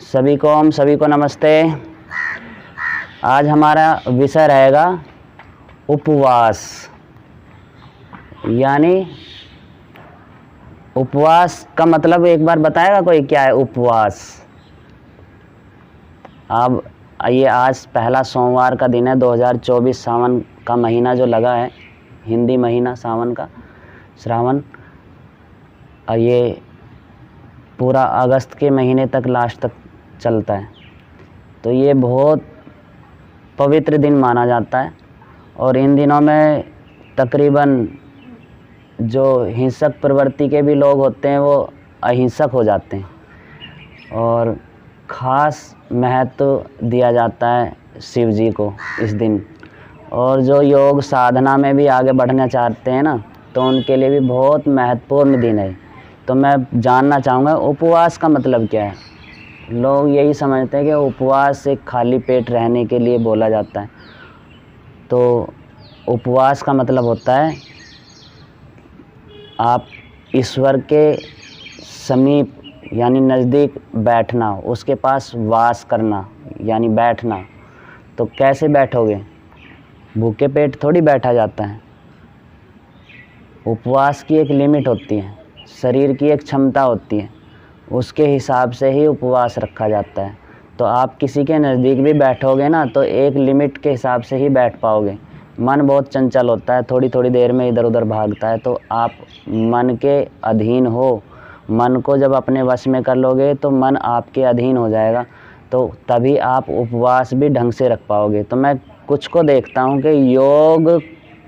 सभी को नमस्ते। आज हमारा विषय रहेगा उपवास। यानी उपवास का मतलब एक बार बताएगा कोई, क्या है उपवास? अब ये आज पहला सोमवार का दिन है, 2024 सावन का महीना जो लगा है, हिंदी महीना सावन का, श्रावण, और ये पूरा अगस्त के महीने तक लास्ट तक चलता है। तो ये बहुत पवित्र दिन माना जाता है और इन दिनों में तकरीबन जो हिंसक प्रवृत्ति के भी लोग होते हैं वो अहिंसक हो जाते हैं और ख़ास महत्व दिया जाता है शिव जी को इस दिन। और जो योग साधना में भी आगे बढ़ना चाहते हैं ना, तो उनके लिए भी बहुत महत्वपूर्ण दिन है। तो मैं जानना चाहूँगा उपवास का मतलब क्या है। लोग यही समझते हैं कि उपवास एक खाली पेट रहने के लिए बोला जाता है। तो उपवास का मतलब होता है आप ईश्वर के समीप यानी नज़दीक बैठना, उसके पास वास करना यानी बैठना। तो कैसे बैठोगे? भूखे पेट थोड़ी बैठा जाता है। उपवास की एक लिमिट होती है, शरीर की एक क्षमता होती है, उसके हिसाब से ही उपवास रखा जाता है। तो आप किसी के नज़दीक भी बैठोगे ना, तो एक लिमिट के हिसाब से ही बैठ पाओगे। मन बहुत चंचल होता है, थोड़ी थोड़ी देर में इधर उधर भागता है। तो आप मन के अधीन हो, मन को जब अपने वश में कर लोगे तो मन आपके अधीन हो जाएगा, तो तभी आप उपवास भी ढंग से रख पाओगे। तो मैं कुछ को देखता हूँ कि योग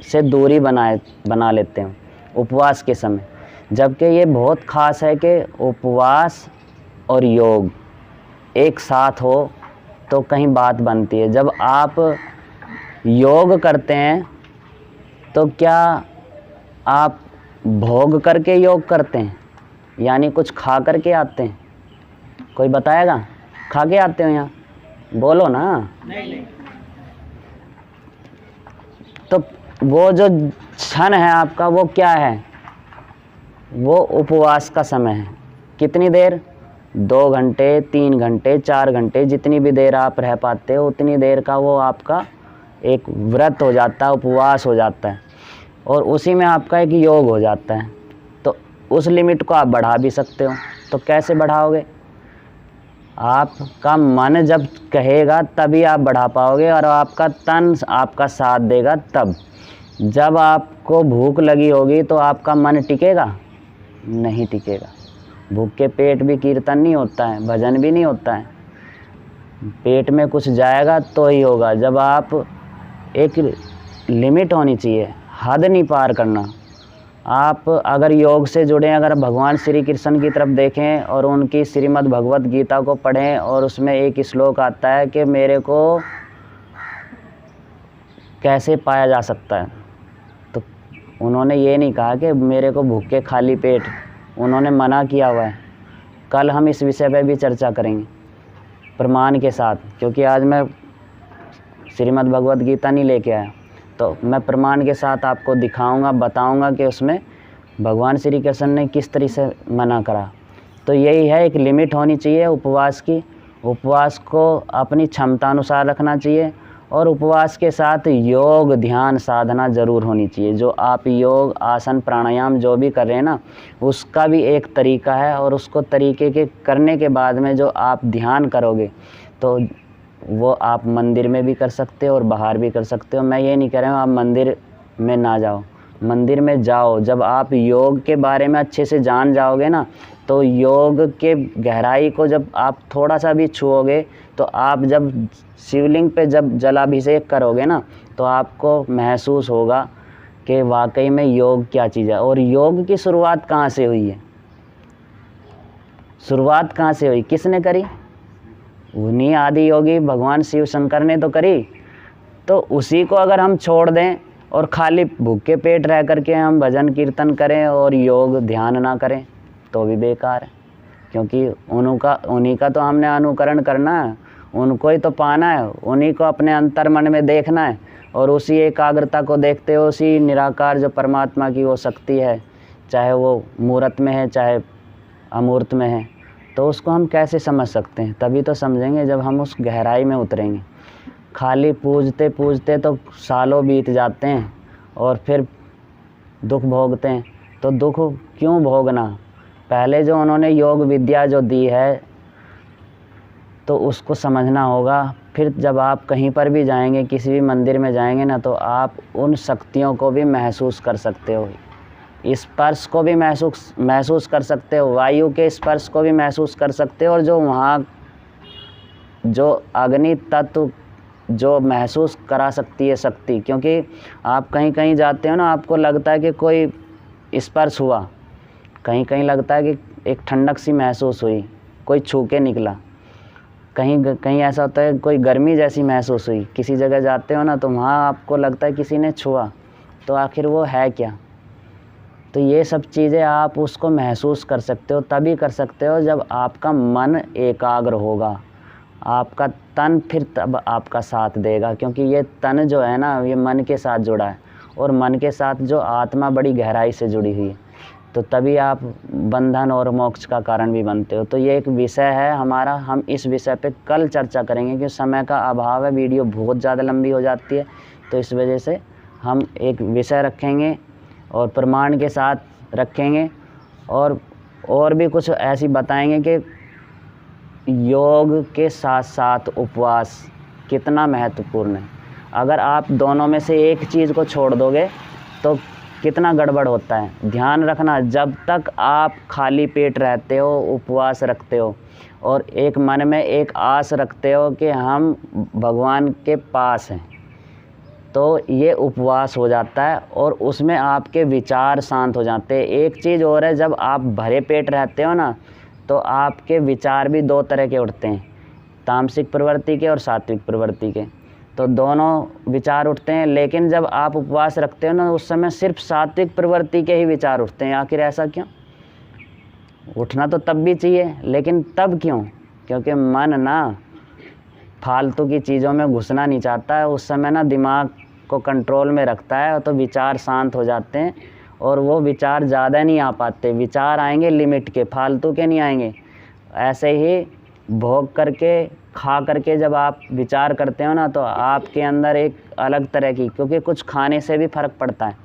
से दूरी बना लेते हैं उपवास के समय, जबकि ये बहुत ख़ास है कि उपवास और योग एक साथ हो तो कहीं बात बनती है। जब आप योग करते हैं तो क्या आप भोग करके योग करते हैं, यानी कुछ खा करके आते हैं? कोई बताएगा? खा के आते हो यहाँ? बोलो ना। नहीं। तो वो जो क्षण है आपका, वो क्या है? वो उपवास का समय है। कितनी देर? 2 घंटे, 3 घंटे, 4 घंटे, जितनी भी देर आप रह पाते हो उतनी देर का वो आपका एक व्रत हो जाता है, उपवास हो जाता है, और उसी में आपका एक योग हो जाता है। तो उस लिमिट को आप बढ़ा भी सकते हो। तो कैसे बढ़ाओगे? आपका मन जब कहेगा तभी आप बढ़ा पाओगे, और आपका तन आपका साथ देगा तब। जब आपको भूख लगी होगी तो आपका मन टिकेगा? नहीं टिकेगा। भूख के पेट भी कीर्तन नहीं होता है, भजन भी नहीं होता है। पेट में कुछ जाएगा तो ही होगा। जब आप एक लिमिट होनी चाहिए, हद नहीं पार करना। आप अगर योग से जुड़े, अगर भगवान श्री कृष्ण की तरफ देखें और उनकी श्रीमद् भगवत गीता को पढ़ें, और उसमें एक श्लोक आता है कि मेरे को कैसे पाया जा सकता है। तो उन्होंने ये नहीं कहा कि मेरे को भूखे खाली पेट, उन्होंने मना किया हुआ है। कल हम इस विषय पे भी चर्चा करेंगे प्रमाण के साथ, क्योंकि आज मैं श्रीमद् भगवत गीता नहीं लेके आया। तो मैं प्रमाण के साथ आपको दिखाऊंगा, बताऊंगा कि उसमें भगवान श्री कृष्ण ने किस तरह से मना करा। तो यही है, एक लिमिट होनी चाहिए उपवास की। उपवास को अपनी क्षमता अनुसार रखना चाहिए, और उपवास के साथ योग ध्यान साधना ज़रूर होनी चाहिए। जो आप योग आसन प्राणायाम जो भी कर रहे हैं ना, उसका भी एक तरीका है, और उसको तरीके के करने के बाद में जो आप ध्यान करोगे तो वो आप मंदिर में भी कर सकते हो और बाहर भी कर सकते हो। मैं ये नहीं कह रहा हूँ आप मंदिर में ना जाओ, मंदिर में जाओ। जब आप योग के बारे में अच्छे से जान जाओगे ना, तो योग के गहराई को जब आप थोड़ा सा भी छुओगे, तो आप जब शिवलिंग पे जब जलाभिषेक करोगे ना, तो आपको महसूस होगा कि वाकई में योग क्या चीज़ है। और योग की शुरुआत कहाँ से हुई है? शुरुआत कहाँ से हुई? किसने करी? उन्हीं आदि योगी भगवान शिव शंकर ने तो करी। तो उसी को अगर हम छोड़ दें और खाली भूखे पेट रह करके हम भजन कीर्तन करें और योग ध्यान ना करें, तो भी बेकार है। क्योंकि उन्हीं का तो हमने अनुकरण करना है, उनको ही तो पाना है, उन्हीं को अपने अंतर मन में देखना है, और उसी एकाग्रता को देखते हो, उसी निराकार जो परमात्मा की वो शक्ति है, चाहे वो मूर्त में है चाहे अमूर्त में है, तो उसको हम कैसे समझ सकते हैं? तभी तो समझेंगे जब हम उस गहराई में उतरेंगे। खाली पूजते पूजते तो सालों बीत जाते हैं और फिर दुख भोगते हैं। तो दुख क्यों भोगना? पहले जो उन्होंने योग विद्या जो दी है तो उसको समझना होगा। फिर जब आप कहीं पर भी जाएंगे, किसी भी मंदिर में जाएंगे ना, तो आप उन शक्तियों को भी महसूस कर सकते हो, स्पर्श को भी महसूस कर सकते हो, वायु के स्पर्श को भी महसूस कर सकते हो, और जो वहाँ जो अग्नि तत्व जो महसूस करा सकती है शक्ति। क्योंकि आप कहीं कहीं जाते हो ना, आपको लगता है कि कोई स्पर्श हुआ, कहीं कहीं लगता है कि एक ठंडक सी महसूस हुई, कोई छू के निकला, कहीं कहीं ऐसा होता है कोई गर्मी जैसी महसूस हुई। किसी जगह जाते हो ना तो वहाँ आपको लगता है किसी ने छुआ, तो आखिर वो है क्या? तो ये सब चीज़ें आप उसको महसूस कर सकते हो, तभी कर सकते हो जब आपका मन एकाग्र होगा, आपका तन फिर तब आपका साथ देगा। क्योंकि ये तन जो है ना, ये मन के साथ जुड़ा है, और मन के साथ जो आत्मा बड़ी गहराई से जुड़ी हुई है, तो तभी आप बंधन और मोक्ष का कारण भी बनते हो। तो ये एक विषय है हमारा, हम इस विषय पे कल चर्चा करेंगे, क्योंकि समय का अभाव है, वीडियो बहुत ज़्यादा लंबी हो जाती है। तो इस वजह से हम एक विषय रखेंगे और प्रमाण के साथ रखेंगे, और भी कुछ ऐसी बताएंगे कि योग के साथ साथ उपवास कितना महत्वपूर्ण है। अगर आप दोनों में से एक चीज़ को छोड़ दोगे तो कितना गड़बड़ होता है। ध्यान रखना, जब तक आप खाली पेट रहते हो, उपवास रखते हो, और एक मन में एक आस रखते हो कि हम भगवान के पास हैं, तो ये उपवास हो जाता है, और उसमें आपके विचार शांत हो जाते हैं। एक चीज़ और है, जब आप भरे पेट रहते हो ना, तो आपके विचार भी दो तरह के उठते हैं, तामसिक प्रवृत्ति के और सात्विक प्रवृत्ति के। तो दोनों विचार उठते हैं, लेकिन जब आप उपवास रखते हो ना, उस समय सिर्फ सात्विक प्रवृत्ति के ही विचार उठते हैं। आखिर ऐसा क्यों? उठना तो तब भी चाहिए, लेकिन तब क्यों? क्योंकि मन ना फालतू की चीज़ों में घुसना नहीं चाहता है, उस समय ना दिमाग को कंट्रोल में रखता है, तो विचार शांत हो जाते हैं, और वो विचार ज़्यादा नहीं आ पाते। विचार आएंगे लिमिट के, फालतू के नहीं आएंगे। ऐसे ही भोग करके, खा करके जब आप विचार करते हो ना, तो आपके अंदर एक अलग तरह की, क्योंकि कुछ खाने से भी फ़र्क पड़ता है।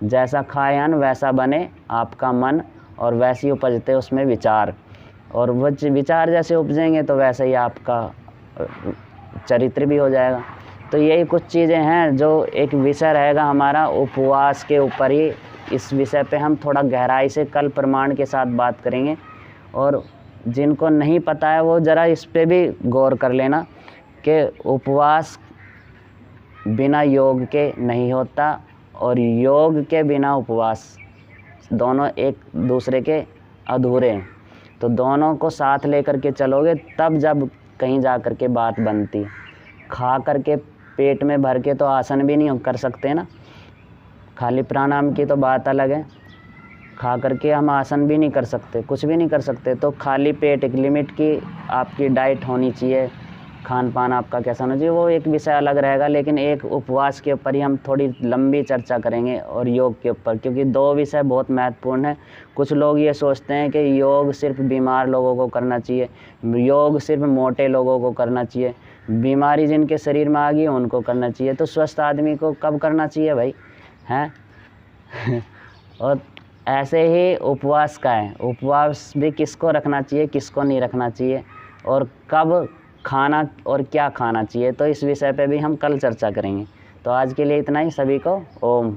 जैसा खाए अन्न वैसा बने आपका मन, और वैसे ही उपजते उसमें विचार, और वो विचार जैसे उपजेंगे तो वैसे ही आपका चरित्र भी हो जाएगा। तो यही कुछ चीज़ें हैं जो एक विषय रहेगा हमारा उपवास के ऊपर ही। इस विषय पे हम थोड़ा गहराई से कल प्रमाण के साथ बात करेंगे, और जिनको नहीं पता है वो ज़रा इस पे भी गौर कर लेना कि उपवास बिना योग के नहीं होता, और योग के बिना उपवास, दोनों एक दूसरे के अधूरे हैं। तो दोनों को साथ लेकर के चलोगे तब जब कहीं जा कर के बात बनती है। खा करके पेट में भर के तो आसन भी नहीं कर सकते ना, खाली प्राणायाम की तो बात अलग है। खा करके हम आसन भी नहीं कर सकते, कुछ भी नहीं कर सकते। तो खाली पेट, एक लिमिट की आपकी डाइट होनी चाहिए, खान पान आपका कैसा होना चाहिए, वो एक विषय अलग रहेगा। लेकिन एक उपवास के ऊपर ही हम थोड़ी लंबी चर्चा करेंगे, और योग के ऊपर, क्योंकि दो विषय बहुत महत्वपूर्ण है। कुछ लोग ये सोचते हैं कि योग सिर्फ बीमार लोगों को करना चाहिए, योग सिर्फ मोटे लोगों को करना चाहिए, बीमारी जिनके शरीर में आ गई उनको करना चाहिए। तो स्वस्थ आदमी को कब करना चाहिए भाई, हैं? और ऐसे ही उपवास का है, उपवास भी किसको रखना चाहिए, किसको नहीं रखना चाहिए, और कब खाना और क्या खाना चाहिए। तो इस विषय पे भी हम कल चर्चा करेंगे। तो आज के लिए इतना ही। सभी को ओम।